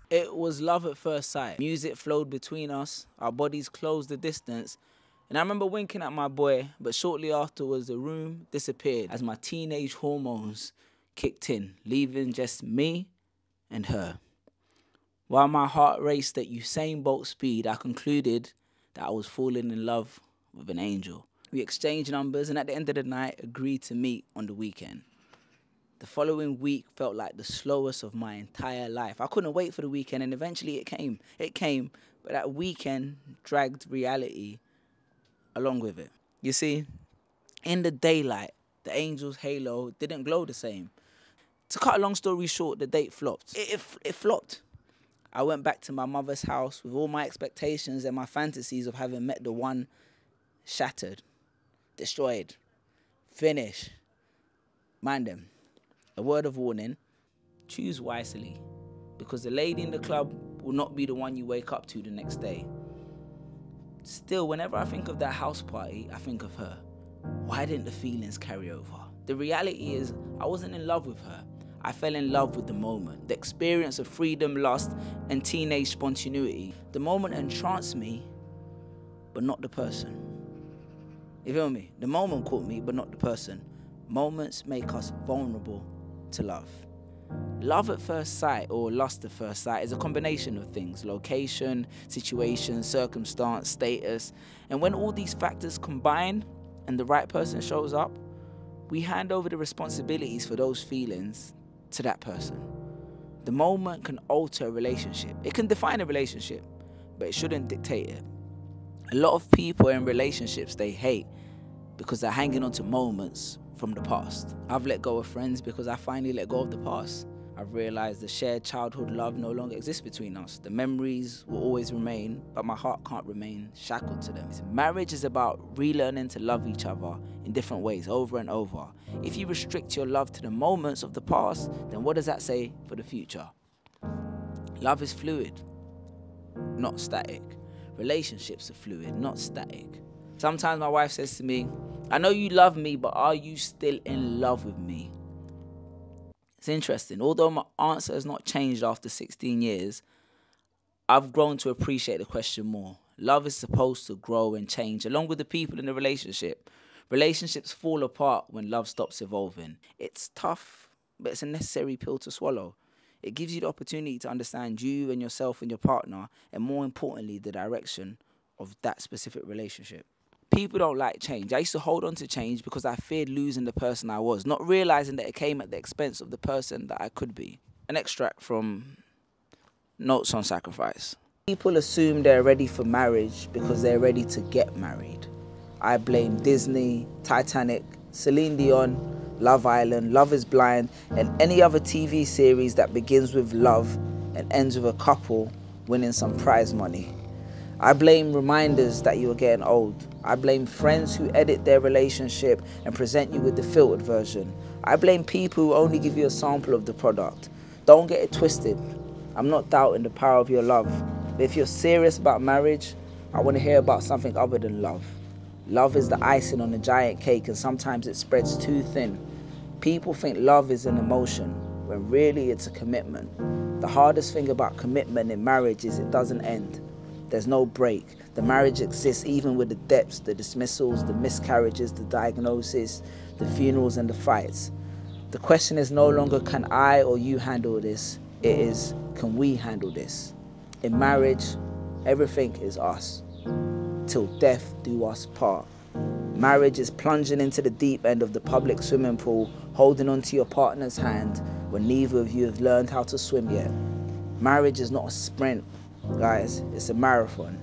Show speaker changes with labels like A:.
A: It was love at first sight. Music flowed between us, our bodies closed the distance, and I remember winking at my boy, but shortly afterwards the room disappeared as my teenage hormones kicked in, leaving just me and her. While my heart raced at Usain Bolt speed, I concluded that I was falling in love with an angel. We exchanged numbers and at the end of the night agreed to meet on the weekend. The following week felt like the slowest of my entire life. I couldn't wait for the weekend, and eventually it came. It came, but that weekend dragged reality along with it. You see, in the daylight, the angel's halo didn't glow the same. To cut a long story short, the date flopped. It flopped. I went back to my mother's house with all my expectations and my fantasies of having met the one shattered, destroyed, finished. Mind them. A word of warning, choose wisely, because the lady in the club will not be the one you wake up to the next day. Still, whenever I think of that house party, I think of her. Why didn't the feelings carry over? The reality is, I wasn't in love with her. I fell in love with the moment, the experience of freedom, lust, and teenage spontaneity. The moment entranced me, but not the person. You feel me? The moment caught me, but not the person. Moments make us vulnerable to love. Love at first sight, or lust at first sight, is a combination of things: location, situation, circumstance, status. And when all these factors combine and the right person shows up, we hand over the responsibilities for those feelings to that person. The moment can alter a relationship. It can define a relationship, but it shouldn't dictate it. A lot of people in relationships they hate because they're hanging on to moments from the past. I've let go of friends because I finally let go of the past. I've realized the shared childhood love no longer exists between us. The memories will always remain, but my heart can't remain shackled to them. Marriage is about relearning to love each other in different ways, over and over. If you restrict your love to the moments of the past, then what does that say for the future? Love is fluid, not static. Relationships are fluid, not static. Sometimes my wife says to me, I know you love me, but are you still in love with me? It's interesting. Although my answer has not changed after 16 years, I've grown to appreciate the question more. Love is supposed to grow and change along with the people in the relationship. Relationships fall apart when love stops evolving. It's tough, but it's a necessary pill to swallow. It gives you the opportunity to understand you and yourself and your partner, and more importantly, the direction of that specific relationship. People don't like change. I used to hold on to change because I feared losing the person I was, not realizing that it came at the expense of the person that I could be. An extract from Notes on Sacrifice. People assume they're ready for marriage because they're ready to get married. I blame Disney, Titanic, Celine Dion, Love Island, Love is Blind, and any other TV series that begins with love and ends with a couple winning some prize money. I blame reminders that you are getting old. I blame friends who edit their relationship and present you with the filtered version. I blame people who only give you a sample of the product. Don't get it twisted. I'm not doubting the power of your love. But if you're serious about marriage, I want to hear about something other than love. Love is the icing on a giant cake, and sometimes it spreads too thin. People think love is an emotion, when really it's a commitment. The hardest thing about commitment in marriage is it doesn't end. There's no break. The marriage exists even with the depths, the dismissals, the miscarriages, the diagnosis, the funerals and the fights. The question is no longer can I or you handle this, it is can we handle this? In marriage, everything is us. Till death do us part. Marriage is plunging into the deep end of the public swimming pool, holding onto your partner's hand when neither of you have learned how to swim yet. Marriage is not a sprint, guys, it's a marathon.